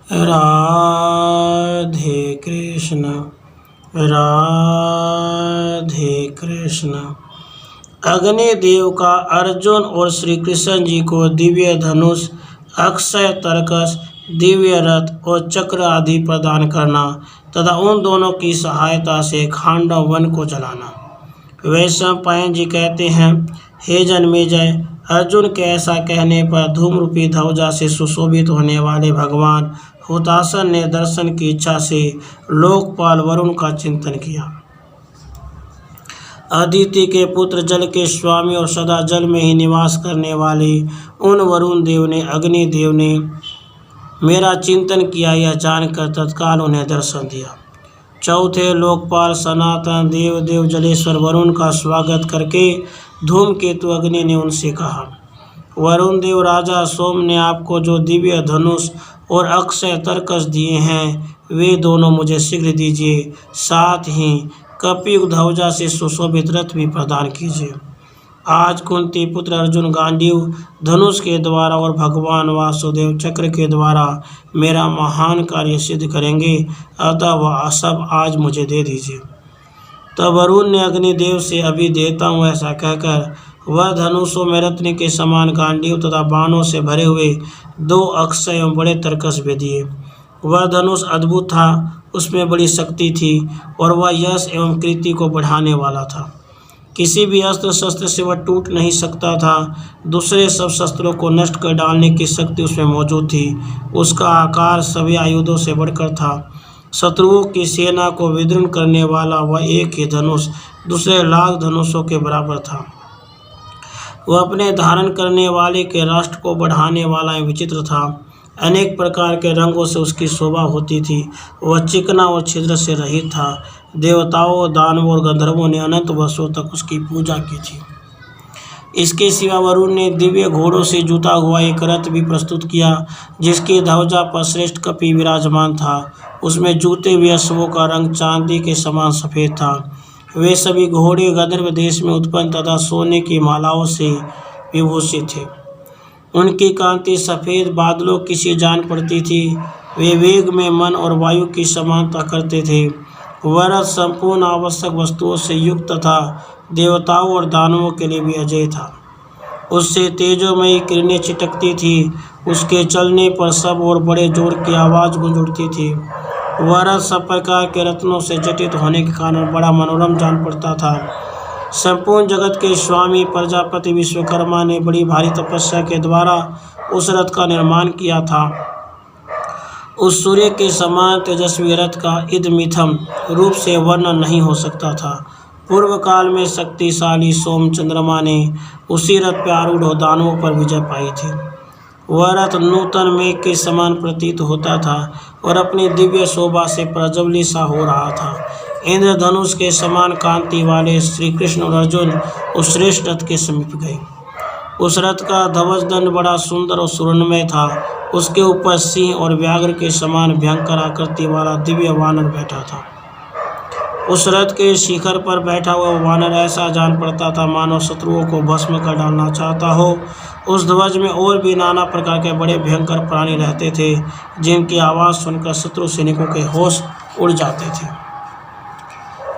राधे कृष्ण राधे कृष्ण। अग्निदेव का अर्जुन और श्री कृष्ण जी को दिव्य धनुष, अक्षय तरकस, दिव्य रथ और चक्र आदि प्रदान करना तथा उन दोनों की सहायता से खांडव वन को जलाना। वैशंपायन जी कहते हैं, हे जन्मेजय, अर्जुन के ऐसा कहने पर धूमरूपी ध्वजा से सुशोभित होने वाले भगवान हुतासन ने दर्शन की इच्छा से लोकपाल वरुण का चिंतन किया। अदिति के पुत्र, जल के स्वामी और सदा जल में ही निवास करने वाले उन वरुण देव ने अग्निदेव ने मेरा चिंतन किया, यह जानकर तत्काल उन्हें दर्शन दिया। चौथे लोकपाल सनातन देव जलेश्वर वरुण का स्वागत करके धूमकेतु अग्नि ने उनसे कहा, वरुण देव, राजा सोम ने आपको जो दिव्य धनुष और अक्षय तरकस दिए हैं वे दोनों मुझे शीघ्र दीजिए, साथ ही कपियुग ध्वजा से सुशोभित रथ भी प्रदान कीजिए। आज कुंती पुत्र अर्जुन गांडीव धनुष के द्वारा और भगवान वासुदेव चक्र के द्वारा मेरा महान कार्य सिद्ध करेंगे, अतः वह सब आज मुझे दे दीजिए। तब वरुण ने अग्निदेव से, अभी देता हूँ, ऐसा कहकर वह धनुषों में रत्न के समान गांडीव तथा बाणों से भरे हुए 2 अक्षय एवं बड़े तरकस भी दिए। वह धनुष अद्भुत था, उसमें बड़ी शक्ति थी और वह यश एवं कीर्ति को बढ़ाने वाला था। किसी भी अस्त्र शस्त्र से वह टूट नहीं सकता था। दूसरे सब शस्त्रों को नष्ट कर डालने की शक्ति उसमें मौजूद थी। उसका आकार सभी आयुधों से बढ़कर था। शत्रुओं की सेना को विदीर्ण करने वाला वह एक ही धनुष दूसरे लाख धनुषों के बराबर था। वह अपने धारण करने वाले के राष्ट्र को बढ़ाने वाला विचित्र था। अनेक प्रकार के रंगों से उसकी शोभा होती थी। वह चिकना और छिद्र से रहित था। देवताओं, दानवों और गंधर्वों ने अनंत वर्षों तक उसकी पूजा की थी। इसके सिवा वरुण ने दिव्य घोड़ों से जुता हुआ एक रथ भी प्रस्तुत किया, जिसकी ध्वजा पर श्रेष्ठ कपि विराजमान था। उसमें जूते हुए अश्वों का रंग चांदी के समान सफ़ेद था। वे सभी घोड़े गंधर्व देश में उत्पन्न तथा सोने की मालाओं से विभूषित थे। उनकी कांति सफ़ेद बादलों की सी जान पड़ती थी। वे वेग में मन और वायु की समानता करते थे। वह रथ संपूर्ण आवश्यक वस्तुओं से युक्त तथा देवताओं और दानवों के लिए भी अजय था। उससे तेजोमयी किरणें छिटकती थी। उसके चलने पर सब और बड़े जोर की आवाज़ गूंज उठती थी। वह रथ सब प्रकार के रत्नों से जटित होने के कारण बड़ा मनोरम जान पड़ता था। संपूर्ण जगत के स्वामी प्रजापति विश्वकर्मा ने बड़ी भारी तपस्या के द्वारा उस रथ का निर्माण किया था। उस सूर्य के समान तेजस्वी रथ का इदमिथम रूप से वर्णन नहीं हो सकता था। पूर्व काल में शक्तिशाली सोम चंद्रमा ने उसी रथ पर आरूढ़ हो दानवों पर विजय पाई थी। वह रथ नूतन मेघ के समान प्रतीत होता था और अपनी दिव्य शोभा से प्रज्वलित सा हो रहा था। इंद्रधनुष के समान कांति वाले श्री कृष्ण और अर्जुन उस श्रेष्ठ रथ के समीप गए। उस रथ का ध्वज दंड बड़ा सुंदर और सुवर्णमय था। उसके ऊपर सिंह और व्याघ्र के समान भयंकर आकृति वाला दिव्य वानर बैठा था। उस रथ के शिखर पर बैठा हुआ वानर ऐसा जान पड़ता था मानो शत्रुओं को भस्म कर डालना चाहता हो। उस ध्वज में और भी नाना प्रकार के बड़े भयंकर प्राणी रहते थे, जिनकी आवाज़ सुनकर शत्रु सैनिकों के होश उड़ जाते थे।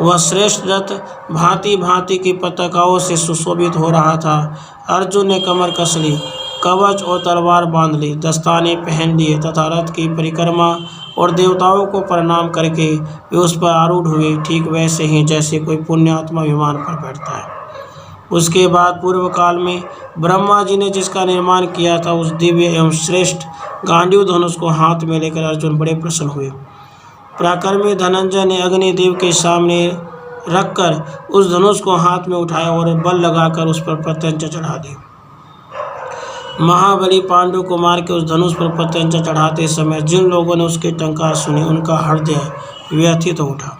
वह श्रेष्ठ रथ भांति भांति की पताकाओं से सुशोभित हो रहा था। अर्जुन ने कमर कस ली, कवच और तलवार बांध ली, दस्ताने पहन लिए तथा रथ की परिक्रमा और देवताओं को प्रणाम करके वे उस पर आरूढ़ हुए, ठीक वैसे ही जैसे कोई पुण्यात्मा विमान पर बैठता है। उसके बाद पूर्व काल में ब्रह्मा जी ने जिसका निर्माण किया था, उस दिव्य एवं श्रेष्ठ गांडीव धनुष को हाथ में लेकर अर्जुन बड़े प्रसन्न हुए। पराक्रमी धनंजय ने अग्निदेव के सामने रखकर उस धनुष को हाथ में उठाया और बल लगाकर उस पर प्रत्यंचा चढ़ा दी। महाबली पांडु को मार के उस धनुष पर प्रत्यंचा चढ़ाते समय जिन लोगों ने उसके टंकार सुने, उनका हृदय व्यथित हो उठा।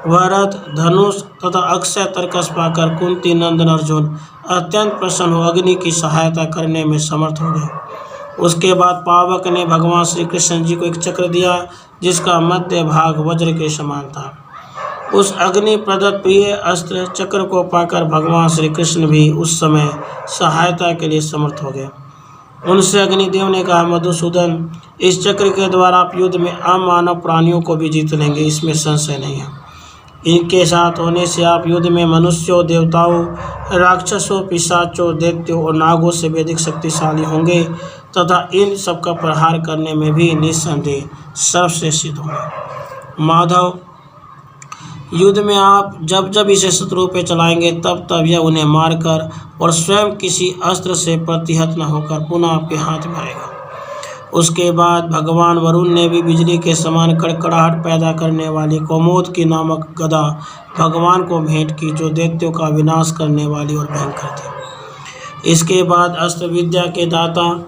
वह रथ, धनुष तथा अक्षय तरकस पाकर कुंती नंदन अर्जुन अत्यंत प्रसन्न हो अग्नि की सहायता करने में समर्थ हो गए। उसके बाद पावक ने भगवान श्री कृष्ण जी को एक चक्र दिया, जिसका मध्य भाग वज्र के समान था। उस अग्नि प्रदत्त प्रिय अस्त्र चक्र को पाकर भगवान श्री कृष्ण भी उस समय सहायता के लिए समर्थ हो गए। उनसे अग्निदेव ने कहा, मधुसूदन, इस चक्र के द्वारा आप युद्ध में अमानव प्राणियों को भी जीत लेंगे, इसमें संशय नहीं है। इनके साथ होने से आप युद्ध में मनुष्यों, देवताओं, राक्षसों, पिशाचों, दैत्यों और नागों से भी अधिक शक्तिशाली होंगे तथा इन सबका प्रहार करने में भी निस्संदेह सर्वश्रेष्ठ सिद्ध होंगे। माधव, युद्ध में आप जब जब इसे शत्रु पे चलाएंगे तब तब यह उन्हें मारकर और स्वयं किसी अस्त्र से प्रतिहत न होकर पुनः आपके हाथ में आएगा। उसके बाद भगवान वरुण ने भी बिजली के समान कड़कड़ाहट पैदा करने वाली कौमोद की नामक गदा भगवान को भेंट की, जो दैत्यों का विनाश करने वाली और भयंकर थी। इसके बाद अस्त्र विद्या के दाता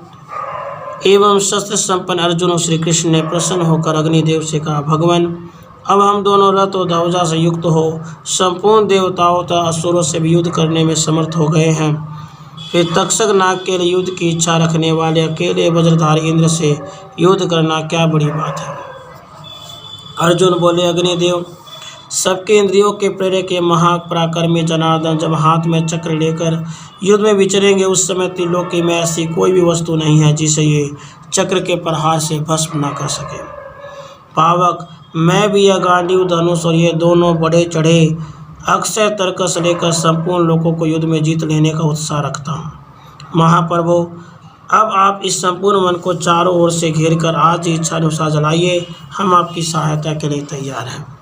एवं शस्त्र संपन्न अर्जुन और श्री कृष्ण ने प्रसन्न होकर अग्निदेव से कहा, भगवान, अब हम दोनों रथ और ध्वजा से युक्त हो संपूर्ण देवताओं तथा असुरों से भी युद्ध करने में समर्थ हो गए हैं। फिर तक्षक नाग के लिए युद्ध की इच्छा रखने वाले अकेले वज्रधारी इंद्र से युद्ध करना क्या बड़ी बात है। अर्जुन बोले, अग्निदेव, सबके इंद्रियों के प्रेरक के महापराक्रमी जनार्दन जब हाथ में चक्र लेकर युद्ध में विचरेंगे उस समय त्रिलोकी में ऐसी कोई भी वस्तु नहीं है जिसे ये चक्र के प्रहार से भस्म न कर सके। पावक, मैं भी यह गांडीव, धनुष और ये दोनों बड़े चढ़े अक्षय तर्कस लेकर संपूर्ण लोगों को युद्ध में जीत लेने का उत्साह रखता हूँ। महाप्रभु, अब आप इस संपूर्ण मन को चारों ओर से घेरकर आज ही इच्छा अनुसार जलाइए, हम आपकी सहायता के लिए तैयार हैं।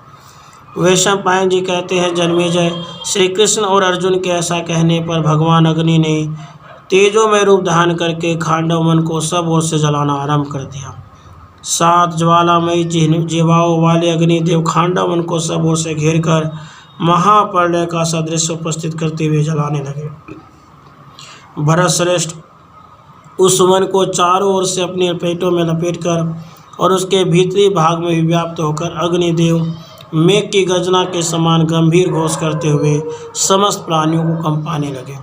वैशंपायन जी कहते हैं, जन्मेजय, श्री कृष्ण और अर्जुन के ऐसा कहने पर भगवान अग्नि ने तेजोमय रूप धारण करके खांडव मन को सब ओर से जलाना आरंभ कर दिया। 7 ज्वालामयी जीवाओं वाले अग्निदेव खांडव मन को सब ओर से घेर कर महाप्रलय का सदृश उपस्थित करते हुए जलाने लगे। भरत श्रेष्ठ उस वन को चारों ओर से अपने पेटों में लपेटकर और उसके भीतरी भाग में व्याप्त होकर अग्निदेव मेघ की गर्जना के समान गंभीर घोष करते हुए समस्त प्राणियों को कंपाने लगे।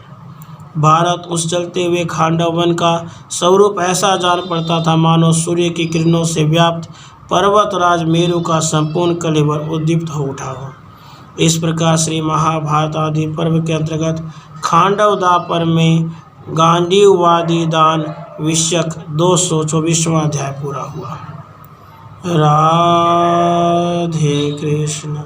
भारत उस चलते हुए खांडव वन का स्वरूप ऐसा जान पड़ता था मानो सूर्य की किरणों से व्याप्त पर्वतराज मेरु का संपूर्ण कलेवर उद्दीप्त हो उठा हो। इस प्रकार श्री महाभारत आदि पर्व के अंतर्गत खांडव दा पर्व में गांडीववादी दान विषयक 224वां अध्याय पूरा हुआ। राधे कृष्ण।